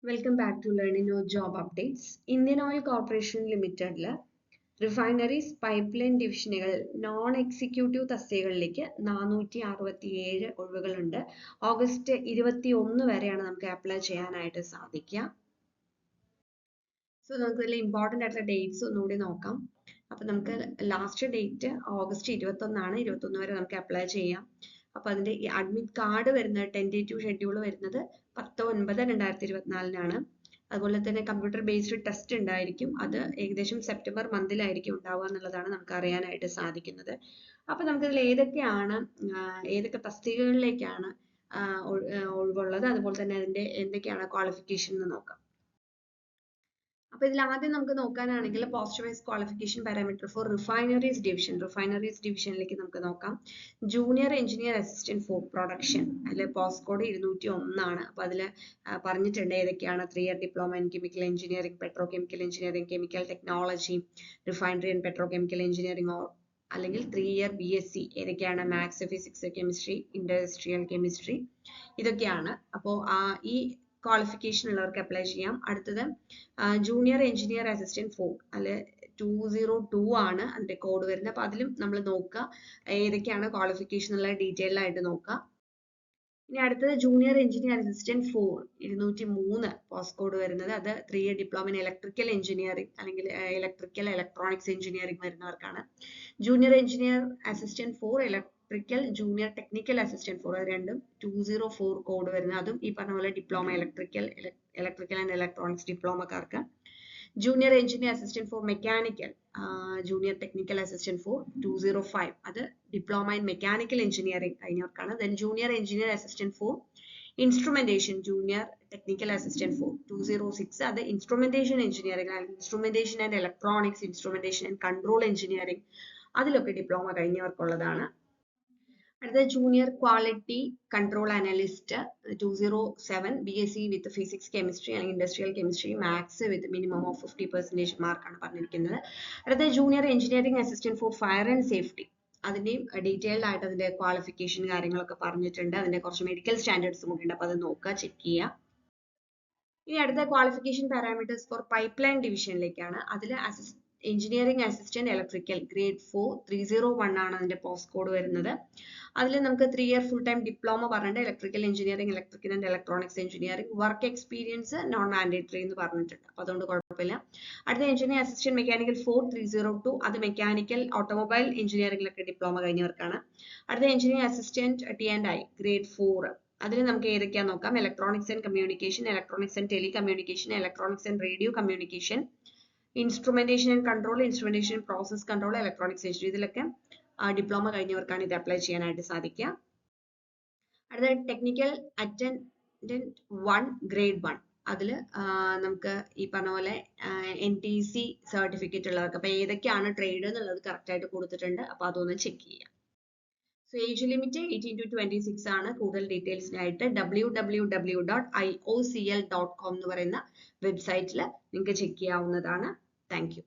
Welcome back to Learning Our Job Updates. Indian Oil Corporation Limited refineries pipeline ഡിവിഷനുകളിൽ non executive തസ്തികകളിലേക്ക് 467 ഒഴിവുകളുണ്ട്. August 21 വരെയാണ് നമുക്ക് apply ചെയ്യാനായിട്ട് സാധിക്കുക. സോ നമുക്ക് ഇതിൽ ഇമ്പോർട്ടൻ്റ് ആയിട്ടുള്ള ഡേറ്റ്സ് ഒന്നുകൂടി നോക്കാം. അപ്പം നമുക്ക് ലാസ്റ്റ് ഡേറ്റ് ഓഗസ്റ്റ് 21 21 വരെ നമുക്ക് അപ്ലൈ ചെയ്യാം. അപ്പോൾ അതിൻ്റെ ഈ അഡ്മിറ്റ് കാർഡ് വരുന്നത് ടെൻറ്റേറ്റീവ് ഷെഡ്യൂൾ വരുന്നത് 10/9/2024 അതുപോലെ തന്നെ കമ്പ്യൂട്ടർ ബേസ്ഡ് ടെസ്റ്റ് ഉണ്ടായിരിക്കും. അത് ഏകദേശം സെപ്റ്റംബർ മന്തിലായിരിക്കും ഉണ്ടാവുക എന്നുള്ളതാണ് നമുക്ക് അറിയാനായിട്ട് സാധിക്കുന്നത്. അപ്പോൾ നമുക്കിതിൽ ഏതൊക്കെ തസ്തികകളിലേക്കാണ് ഒഴിവുള്ളത്, അതുപോലെ തന്നെ അതിൻ്റെ എന്തൊക്കെയാണ് ക്വാളിഫിക്കേഷൻ എന്ന് നോക്കാം. അപ്പോൾ ഇതിൽ ആദ്യം നമുക്ക് നോക്കാനാണെങ്കിൽ post wise qualification parameter for refineries ഡിവിഷനിലേക്ക് നമുക്ക് നോക്കാം. Junior engineer assistant for production, അതിൽ പോസ്റ്റ് കോഡ് 201 അപ്പോൾ അതിൽ പറഞ്ഞിട്ടുണ്ട് ഏതൊക്കെയാണ് 3 year diploma in chemical engineering, petrochemical engineering, chemical technology, refinery and petrochemical engineering അല്ലെങ്കിൽ 3 ഇയർ BSc ഏതൊക്കെയാണ് maths, physics, chemistry, industrial chemistry ഇതൊക്കെയാണ്. അപ്പോൾ ഈ ക്വാളിഫിക്കേഷൻ ഉള്ളവർക്ക് അപ്ലൈ ചെയ്യാം. അടുത്തത് ജൂനിയർ എഞ്ചിനീയർ അസിസ്റ്റന്റ് 4 അല്ലെ 202 ആണ് അതിന്റെ കോഡ് വരുന്നത്. അപ്പൊ അതിലും നമ്മൾ നോക്കുക ഏതൊക്കെയാണ് ക്വാളിഫിക്കേഷൻ ഉള്ള ഡീറ്റെയിൽ ആയിട്ട് നോക്കുക. ഇനി അടുത്തത് junior engineer assistant 4 203 post code വരുന്നത്. അത് 3 year diploma in electrical engineering അല്ലെങ്കിൽ ഇലക്ട്രിക്കൽ ഇലക്ട്രോണിക്സ് എഞ്ചിനീയറിംഗ് വരുന്നവർക്കാണ്. Junior engineer assistant 4 electrical junior technical assistant 4 രണ്ടും 204 കോഡ് വരുന്നത്. അതും ഈ പറഞ്ഞ പോലെ ഡിപ്ലോമ ഇലക്ട്രിക്കൽ ആൻഡ് ഇലക്ട്രോണിക്സ് ഡിപ്ലോമക്കാർക്ക്. Junior engineer assistant for mechanical junior technical assistant for 205 അത് ഡിപ്ലോമ ഇൻ മെക്കാനിക്കൽ എഞ്ചിനീയറിംഗ് കഴിഞ്ഞവർക്കാണ്. Then junior engineer assistant for instrumentation junior technical assistant for 206 അത് ഇൻസ്ട്രുമെന്റേഷൻ എഞ്ചിനീയറിംഗ് അല്ലെങ്കിൽ instrumentation and electronics, instrumentation and control engineering അതിലൊക്കെ diploma കഴിഞ്ഞവർക്കുള്ളതാണ്. അടുത്ത junior quality control analyst 207 BSc with physics chemistry അല്ലെങ്കിൽ industrial chemistry, maths with minimum of 50% മാർക്കാണ് പറഞ്ഞിരിക്കുന്നത്. അടുത്ത junior engineering assistant for fire and safety അതിന്റെയും detailed ആയിട്ട് അതിന്റെ ക്വാളിഫിക്കേഷൻ കാര്യങ്ങളൊക്കെ പറഞ്ഞിട്ടുണ്ട്. അതിന്റെ കുറച്ച് മെഡിക്കൽ സ്റ്റാൻഡേർഡ്സും കൂടി ഉണ്ട്. അപ്പോൾ അത് നോക്കുക, ചെക്ക് ചെയ്യുക. ഇനി അടുത്ത qualification parameters for pipeline ഡിവിഷനിലേക്കാണ്. അതിൽ എഞ്ചിനീയറിംഗ് അസിസ്റ്റന്റ് ഇലക്ട്രിക്കൽ ഗ്രേഡ് 4 301 ആണ് അതിന്റെ പോസ്റ്റ് കോഡ് വരുന്നത്. അതിൽ നമുക്ക് 3 ഇയർ ഫുൾ ടൈം ഡിപ്ലോമ പറഞ്ഞിട്ട് electrical engineering, electrical and electronics engineering, work experience non mandatory എന്ന് പറഞ്ഞിട്ടുണ്ട്. അപ്പോൾ അതുകൊണ്ട് കുഴപ്പമില്ല. അടുത്ത എഞ്ചിനീയർ അസിസ്റ്റന്റ് മെക്കാനിക്കൽ 4 302 അത് മെക്കാനിക്കൽ ഓട്ടോമൊബൈൽ എഞ്ചിനീയറിംഗിലൊക്കെ ഡിപ്ലോമ കഴിഞ്ഞവർക്കാണ്. അടുത്ത എഞ്ചിനീയർ അസിസ്റ്റന്റ് T&I ഗ്രേഡ് 4 അതിൽ നമുക്ക് ഏതൊക്കെയാന്ന് നോക്കാം. Electronics and communication, electronics and tele communication, electronics and radio communication, instrumentation and control, instrumentation process control, electronics engineering ഇതിലൊക്കെ ഡിപ്ലോമ കഴിഞ്ഞവർക്കാണ് ഇത് അപ്ലൈ ചെയ്യാനായിട്ട് സാധിക്കുക. അടുത്ത ടെക്നിക്കൽ അറ്റൻഡന്റ് 1 ഗ്രേഡ് 1 അതിൽ നമുക്ക് ഈ പറഞ്ഞ പോലെ NTC സർട്ടിഫിക്കറ്റ് ഉള്ളവർക്ക്. അപ്പൊ ഏതൊക്കെയാണ് ട്രേഡ് എന്നുള്ളത് കറക്റ്റ് ആയിട്ട് കൊടുത്തിട്ടുണ്ട്. അപ്പൊ അതൊന്ന് ചെക്ക് ചെയ്യാം. സോ ഏജ് ലിമിറ്റ് 18 to 26 ആണ്. കൂടുതൽ ഡീറ്റെയിൽസിനായിട്ട് www.iocl.com എന്ന് പറയുന്ന വെബ്സൈറ്റിൽ നിങ്ങൾക്ക് ചെക്ക് ചെയ്യാവുന്നതാണ്. Thank you.